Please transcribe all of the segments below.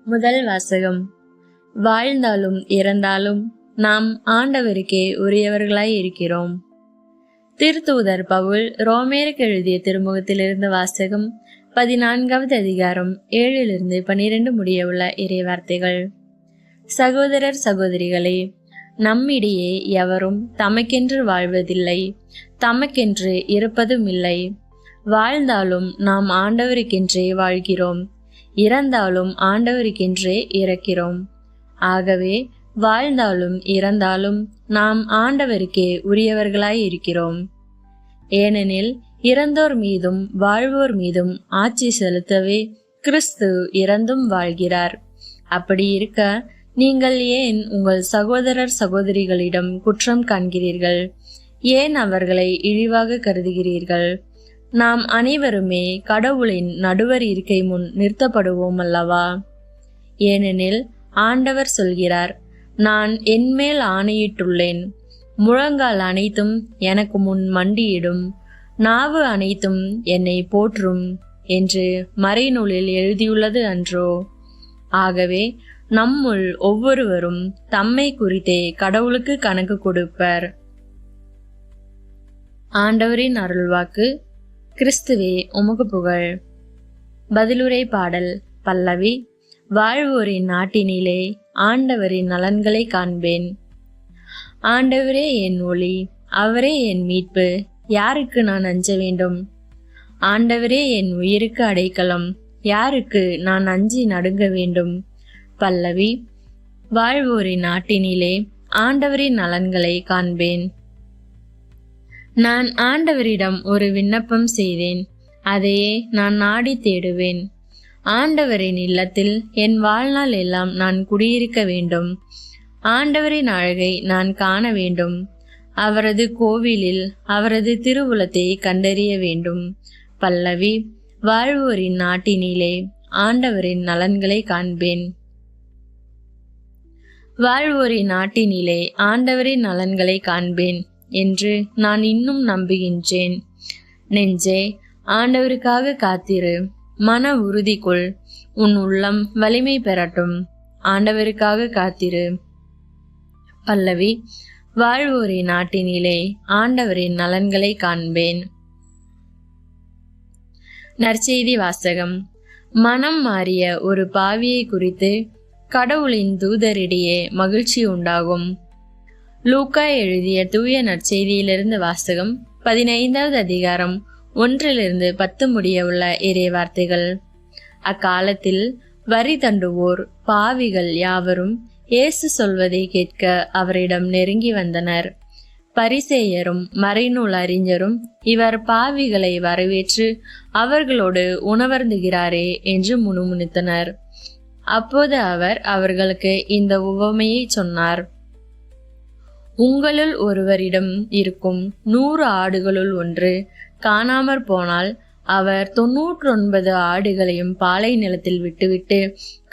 முதல் வாசகம். வாழ்ந்தாலும் இறந்தாலும் நாம் ஆண்டவருக்கே உரியவர்களாய் இருக்கிறோம். திருத்தூதர் பவுல் ரோமேருக்கு எழுதிய திருமுகத்திலிருந்து வாசகம். 14வது அதிகாரம் 7-12 முடிய உள்ள இறைவார்த்தைகள். சகோதரர் சகோதரிகளே, நம்மிடையே எவரும் தமக்கென்று வாழ்வதில்லை, தமக்கென்று இருப்பதும் இல்லை. வாழ்ந்தாலும் நாம் ஆண்டவருக்கென்றே வாழ்கிறோம், இறந்தாலும் ஆண்டவருக்கென்றே இறக்கிறோம். ஆகவே வாழ்ந்தாலும் இறந்தாலும் நாம் ஆண்டவருக்கே உரியவர்களாய் இருக்கிறோம். ஏனெனில் இறந்தோர் மீதும் வாழ்வோர் மீதும் ஆட்சி செலுத்தவே கிறிஸ்து இறந்தும் வாழ்கிறார். அப்படி இருக்க நீங்கள் ஏன் உங்கள் சகோதரர் சகோதரிகளிடம் குற்றம் காண்கிறீர்கள்? ஏன் அவர்களை இழிவாக கருதுகிறீர்கள்? நாம் அனைவருமே கடவுளின் நடுவர் இருக்கை முன் நிறுத்தப்படுவோம் அல்லவா? ஏனெனில் ஆண்டவர் சொல்கிறார், நான் என்மேல் ஆணையிட்டுள்ளேன், முழங்கால் அனைத்தும் எனக்கு முன் மண்டியிடும், நாவு அனைத்தும் என்னை போற்றும் என்று மறைநூலில் எழுதியுள்ளது அன்றோ? ஆகவே நம்முள் ஒவ்வொருவரும் தம்மை குறித்தே கடவுளுக்கு கணக்கு கொடுப்பர். ஆண்டவரின் அருள்வாக்கு. கிறிஸ்துவே உமக்கு புகழ். பதிலுரை பாடல். பல்லவி. வாழ்வோரின் நாட்டினிலே ஆண்டவரின் நலன்களை காண்பேன். ஆண்டவரே என் ஒளி, அவரே என் மீட்பு, யாருக்கு நான் அஞ்ச வேண்டும்? ஆண்டவரே என் உயிருக்கு அடைக்கலம், யாருக்கு நான் அஞ்சி நடுங்க வேண்டும்? பல்லவி. வாழ்வோரின் நாட்டினிலே ஆண்டவரின் நலன்களை காண்பேன். நான் ஆண்டவரிடம் ஒரு விண்ணப்பம் செய்தேன், அதையே நான் நாடி தேடுவேன். ஆண்டவரின் இல்லத்தில் என் வாழ்நாள் எல்லாம் நான் குடியிருக்க வேண்டும். ஆண்டவரின் அழகை நான் காண வேண்டும். அவரது கோவிலில் அவரது திருவுளத்தை கண்டறிய வேண்டும். பல்லவி. வாழ்வோரின் நாட்டினிலே ஆண்டவரின் நலன்களை காண்பேன். வாழ்வோரின் நாட்டினிலே ஆண்டவரின் நலன்களை காண்பேன் என்று நான் இன்னும் நம்புகின்றேன். நெஞ்சே, ஆண்டவருக்காக காத்திரு, மன உறுதி கொள், உன் உள்ளம் வலிமை பெறட்டும். ஆண்டவருக்காக காத்திரு. பல்லவி. வாழ்வோரின் நாட்டினிலே ஆண்டவரின் நலன்களை காண்பேன். நற்செய்தி வாசகம். மனம் மாறிய ஒரு பாவியை குறித்து கடவுளின் தூதரிடையே மகிழ்ச்சி உண்டாகும். லூக்கா எழுதிய தூய நற்செய்தியிலிருந்து வாசகம். 15வது அதிகாரம் 1-10 முடிய உள்ள இறைவார்த்தைகள். அக்காலத்தில் வரி தண்டுவோர் பாவிகள் யாவரும் இயேசு சொல்வதை கேட்க அவரிடம் நெருங்கி வந்தனர். பரிசேயரும் மறைநூல் அறிஞரும் இவர் பாவிகளை வரவேற்று அவர்களோடு உணவருந்துகிறாரே என்று முணுமுணுத்தனர். அப்போது அவர் அவர்களுக்கு இந்த உவமையை சொன்னார். உங்களுள் ஒருவரிடம் இருக்கும் 100 ஆடுகளுள் ஒன்று காணாமற் போனால் அவர் 99 ஆடுகளையும் பாலை நிலத்தில் விட்டுவிட்டு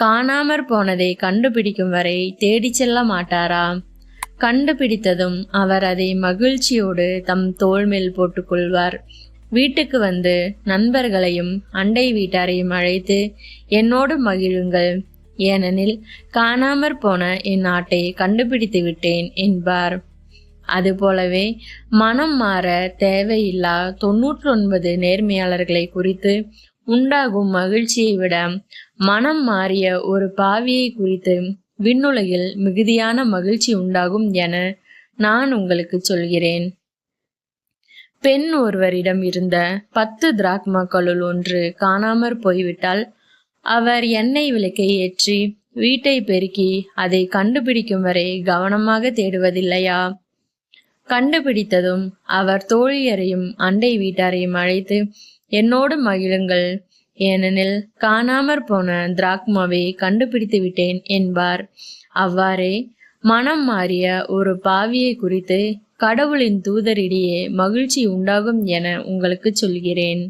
காணாமற் போனதை கண்டுபிடிக்கும் வரை தேடிச் செல்ல மாட்டாரா? கண்டுபிடித்ததும் அவர் அதை மகிழ்ச்சியோடு தம் தோள் மேல் போட்டுக்கொள்வார். வீட்டுக்கு வந்து நண்பர்களையும் அண்டை வீட்டாரையும் அழைத்து, என்னோடு மகிழுங்கள், ஏனெனில் காணாமற் போன என் ஆட்டை கண்டுபிடித்து விட்டேன் என்பார். அதுபோலவே மனம் மாற தேவையில்லா 99 நேர்மையாளர்களை குறித்து உண்டாகும் மகிழ்ச்சியை விட மனம் மாறிய ஒரு பாவியை குறித்து விண்ணுலகில் மிகுதியான மகிழ்ச்சி உண்டாகும் என நான் உங்களுக்கு சொல்கிறேன். பெண் ஒருவரிடம் இருந்த 10 திராக்மாக்களுள் ஒன்று காணாமற் போய்விட்டால் அவர் எண்ணெய் விளக்கை ஏற்றி வீட்டை பெருக்கி அதை கண்டுபிடிக்கும் வரை கவனமாக தேடுவதில்லையா? கண்டுபிடித்ததும் அவர் தோழியரையும் அண்டை வீட்டாரையும் அழைத்து, என்னோடு மகிழுங்கள், ஏனெனில் காணாமற் போன திராக்மாவை கண்டுபிடித்து விட்டேன் என்பார். அவ்வாறே மனம் மாறிய ஒரு பாவியை குறித்து கடவுளின் தூதரிடையே மகிழ்ச்சி உண்டாகும் என உங்களுக்கு சொல்கிறேன்.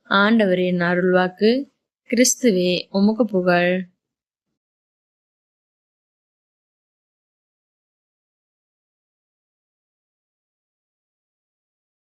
ஆண்டவரின் அருள்வாக்கு. கிறிஸ்துவே உமக்கு புகழ்.